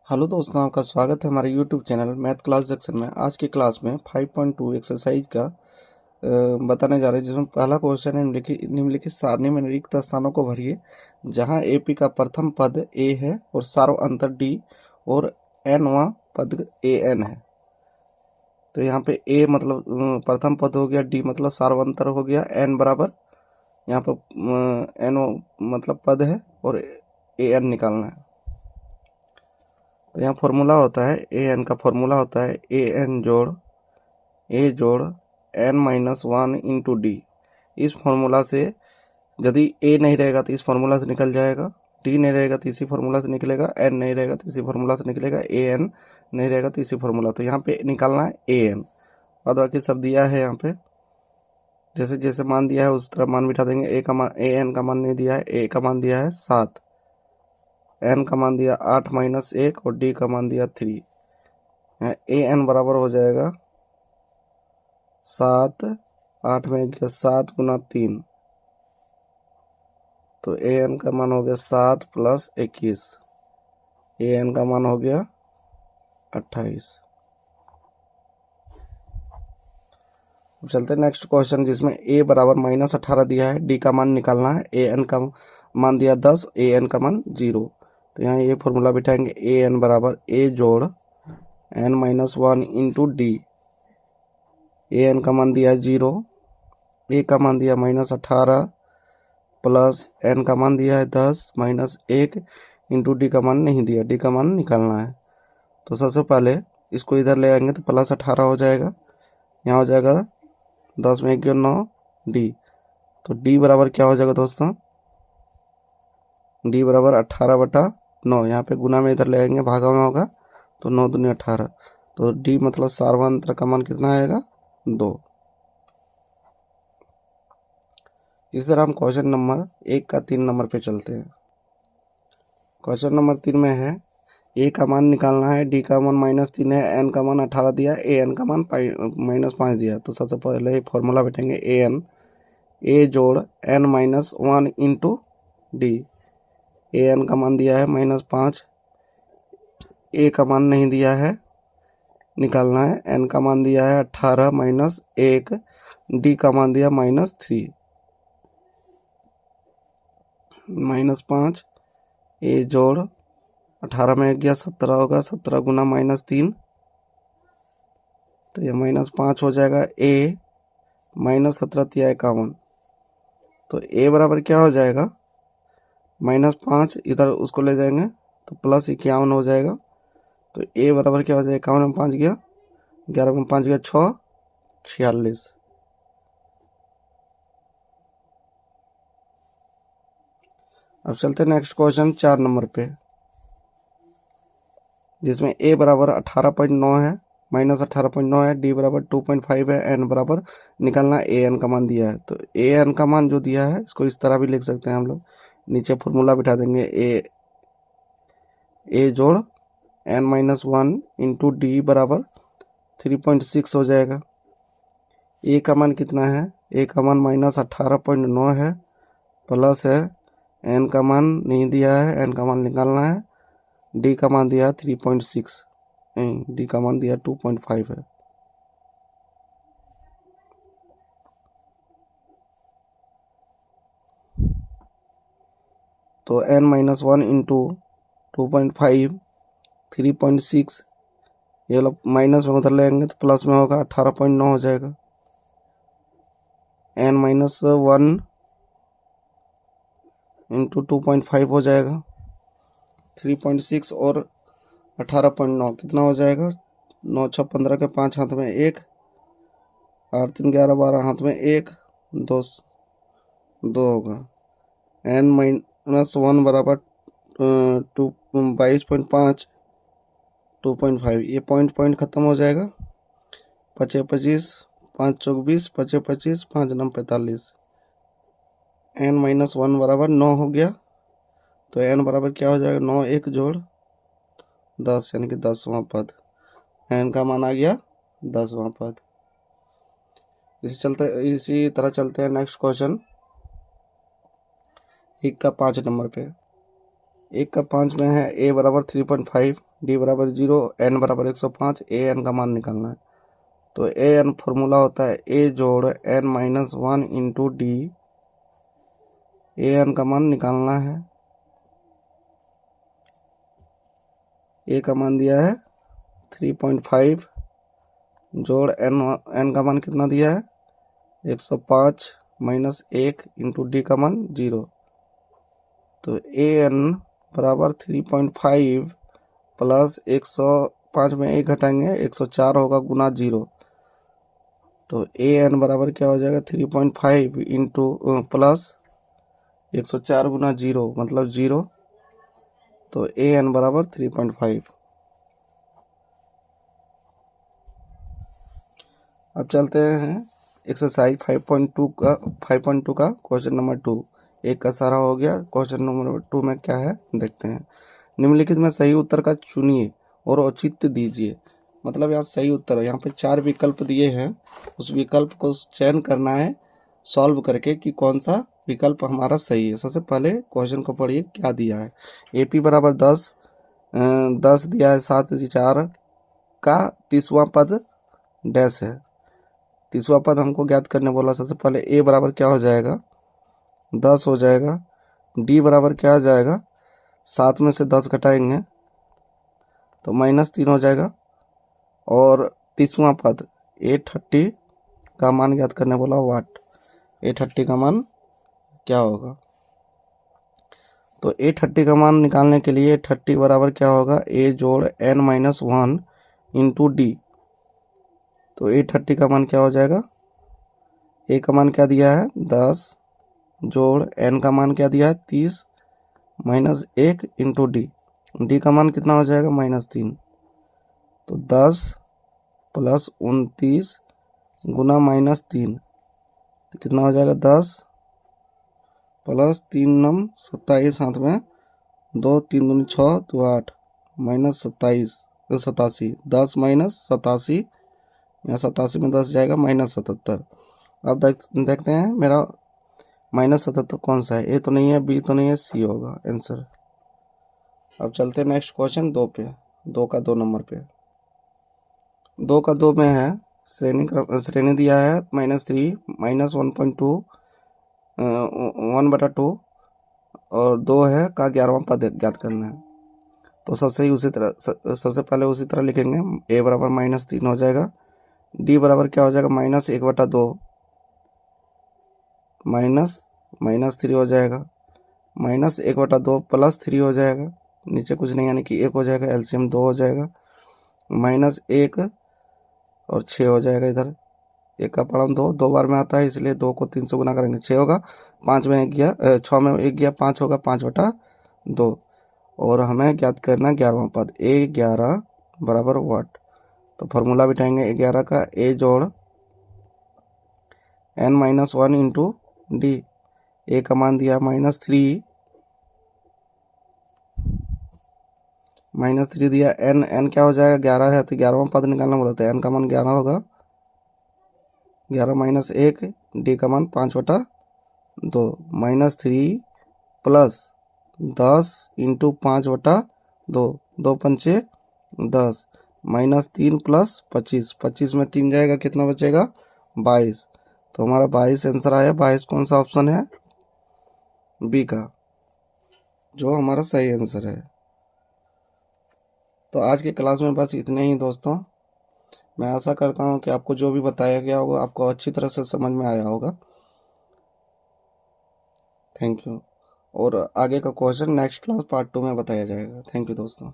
Hello दोस्तों, आपका स्वागत है हमारे YouTube channel math class section में। आज की क्लास में 5.2 एक्सरसाइज का बताने जा रहे हैं, जिसमें पहला क्वेश्चन है निम्नलिखित सारणी में रिक्त स्थानों को भरिए जहां एपी का प्रथम पद ए है और सार्वअंतर डी और एनवां पद ए एन है। तो यहाँ पे ए मतलब प्रथम पद हो गया, डी मतलब सार्वअंतर हो गया, एन बराबर यहाँ पर एन मतलब पद है और ए एन निकालना है। तो यहाँ फॉर्मूला होता है ए एन का फॉर्मूला होता है ए एन जोड़ ए जोड़ N minus one into d. इस फॉर्मूला से यदि ए नहीं रहेगा तो इस फॉर्मूला से निकल जाएगा, डी नहीं रहेगा तो इसी फॉर्मूला से निकलेगा, एन नहीं रहेगा तो इसी फॉर्मूला से निकलेगा, ए एन नहीं रहेगा तो इसी फॉर्मूला। तो यहाँ पे निकालना है ए एन। बाद बाकी सब दिया है यहाँ पे, जैसे जैसे मान दिया है उस तरह मान बिठा देंगे। ए का मान, ए एन का मान नहीं दिया है, ए का मान दिया है 7, एन का मान दिया 8 माइनस 1 और डी का मान दिया 3। ए एन बराबर हो जाएगा 7, 8 में गया 7 गुना 3, तो ए एन का मान हो गया 7 प्लस 21, ए एन का मान हो गया 28। अब चलते हैं नेक्स्ट क्वेश्चन, जिसमें ए बराबर -18 दिया है, डी का मान निकालना है, ए एन का मान दिया 10, ए एन का मान 0। तो यहाँ ये फॉर्मूला बिठाएंगे ए एन बराबर ए जोड़ N minus one into D. A N का मान दिया है 0, ए का मान दिया -18 प्लस एन का मान दिया है 10 माइनस 1 इंटू डी का मान नहीं दिया, डी का मान निकालना है। तो सबसे पहले इसको इधर ले आएंगे तो +18 हो जाएगा, यहाँ हो जाएगा 10 में 1 9 डी। तो डी बराबर क्या हो जाएगा दोस्तों, डी बराबर 18/9। यहाँ पे गुना में इधर ले आएंगे, भागा में होगा तो 9 दूनी 18। तो डी मतलब सार्वंत्र का मान कितना आएगा, 2। इस तरह हम क्वेश्चन नंबर 1 का 3 नंबर पे चलते हैं। क्वेश्चन नंबर 3 में है ए का मान निकालना है, डी का मान -3 है, एन का मान 18 दिया, ए एन का मान -5 दिया। तो सबसे पहले फॉर्मूला बैठेंगे ए एन, ए जोड़ N minus one into D. A N का मान दिया है -5, ए का मान नहीं दिया है, निकालना है। एन का मान दिया है 18 माइनस 1, डी का मान दिया -3, -5 ए जोड़ 18 में गया 17 होगा, 17 गुना -3, तो ये -5 हो जाएगा। ए -17 तिया 51, तो ए बराबर क्या हो जाएगा, -5 इधर उसको ले जाएंगे तो +51 हो जाएगा। तो ए बराबर क्या हो जाएगा, 51 में 5 गया, 11 में 5 गया 6, 46। अब चलते हैं नेक्स्ट क्वेश्चन 4 नंबर पे, जिसमें ए बराबर 18.9 है, -18.9 है, डी बराबर 2.5 है, एन बराबर निकालना ए एन का मान दिया है। तो ए एन का मान जो दिया है इसको इस तरह भी लिख सकते हैं हम लोग, नीचे फॉर्मूला बिठा देंगे ए जोड़ N minus one into d बराबर 3.6 हो जाएगा। ए का मान कितना है, ए का मान -18.9 है, प्लस है एन का मान नहीं दिया है, एन का मान निकालना है, डी का मान दिया 3.6, डी का मान दिया 2.5 है। तो n माइनस वन इंटू 2.5 3.6, ये लोग माइनस में उधर लेंगे तो प्लस में होगा, 18.9 हो जाएगा। n माइनस वन इंटू 2.5 हो जाएगा, 3.6 और 18.9 कितना हो जाएगा, 9 6 15 के 5 हाथ में 1, 8 3 11 12 हाथ में 1, 2 होगा। n माइनस वन बराबर 22.5 2.5, ये पॉइंट खत्म हो जाएगा, 25 25 5 24 25 25 5 9 45, n माइनस वन बराबर 9 हो गया। तो n बराबर क्या हो जाएगा, 9 1 जोड़ 10 यानी कि 10वां पद, n का मान आ गया 10वां पद। इसी तरह चलते हैं नेक्स्ट क्वेश्चन 1 का 5 नंबर पे। 1 का 5 में है a बराबर 3.5, d बराबर 0, n बराबर 105, a n का मान निकालना है। तो a n फॉर्मूला होता है a जोड़ n minus 1 into D. a n का मान निकालना है। a का मान दिया है 3.5 जोड़ n का मान कितना दिया है 105 माइनस 1 इंटू डी का मान 0। तो ए एन बराबर 3.5 प्लस 105 में 1 घटाएंगे 104 होगा गुना 0। तो ए एन बराबर क्या हो जाएगा 3.5 इंटू प्लस 104 गुना 0 मतलब 0। तो ए एन बराबर 3.5। अब चलते हैं एक्सरसाइज 5.2 का क्वेश्चन नंबर 2। एक का सारा हो गया। क्वेश्चन नंबर 2 में क्या है देखते हैं। निम्नलिखित में सही उत्तर का चुनिए और औचित्य दीजिए। मतलब यहाँ सही उत्तर है, यहाँ पे 4 विकल्प दिए हैं, उस विकल्प को चयन करना है सॉल्व करके कि कौन सा विकल्प हमारा सही है। सबसे पहले क्वेश्चन को पढ़िए क्या दिया है। AP बराबर 10, 10 दिया है 7/4 का 30वां पद डैश है। 30वां पद हमको ज्ञात करने बोला। सबसे पहले a बराबर क्या हो जाएगा 10 हो जाएगा। d बराबर क्या हो जाएगा 7 में से 10 घटाएंगे तो -3 हो जाएगा। और 30वां पद A30 का मान ज्ञात करने बोला। वाट A30 का मान क्या होगा। तो A30 का मान निकालने के लिए 30 बराबर क्या होगा a जोड़ n माइनस 1 इंटू डी। तो A30 का मान क्या हो जाएगा, a का मान क्या दिया है 10 जोड़ n का मान क्या दिया है 30 माइनस 1 इंटू डी का मान कितना हो जाएगा -3। तो 10 प्लस 29 गुना -3 तो कितना हो जाएगा 10 प्लस 3 9 27 हाथ में 2 3 दूनी 6 तो 8 -27 तो 87 10 माइनस 87 यहाँ 87 में 10 जाएगा -77। अब देखते हैं मेरा -77 कौन सा है। ए तो नहीं है, बी तो नहीं है, सी होगा आंसर। अब चलते हैं नेक्स्ट क्वेश्चन 2 पे। 2 का 2 नंबर पे 2 का 2 में है श्रेणी दिया है -3 -1.2 1/2 और 2 है का 11वां पद ज्ञात करना है। तो सबसे पहले उसी तरह लिखेंगे। a बराबर -3 हो जाएगा। d बराबर क्या हो जाएगा -1/2 -3 हो जाएगा। -1/2 प्लस 3 हो जाएगा, नीचे कुछ नहीं यानी कि 1 हो जाएगा, एलसीएम 2 हो जाएगा। -1 और 6 हो जाएगा। इधर 1 का पढ़म 2 बार में आता है इसलिए 2 को 3 से गुना करेंगे 6 होगा। 5 में 1 गया 6 में 1 गया 5 होगा 5/2। और हमें ज्ञात करना 11वां पद A11 बराबर वाट। तो फॉर्मूला बिठाएंगे 11 का a जोड़ n माइनस 1 इंटू डी। ए का मान दिया -3 दिया। n क्या हो जाएगा 11 है तो 11वां पद निकालना बोला था। n का मान 11 होगा। 11 माइनस 1 डी का मान 5/2 -3 प्लस 10 इंटू 5/2 2 पंचे 10 -3 प्लस 25 25 में 3 जाएगा कितना बचेगा 22। तो हमारा 22 आंसर आया। 22 कौन सा ऑप्शन है बी का, जो हमारा सही आंसर है। तो आज की क्लास में बस इतने ही दोस्तों। मैं आशा करता हूँ कि आपको जो भी बताया गया होगा आपको अच्छी तरह से समझ में आया होगा। Thank you. और आगे का क्वेश्चन नेक्स्ट क्लास पार्ट 2 में बताया जाएगा। थैंक यू दोस्तों।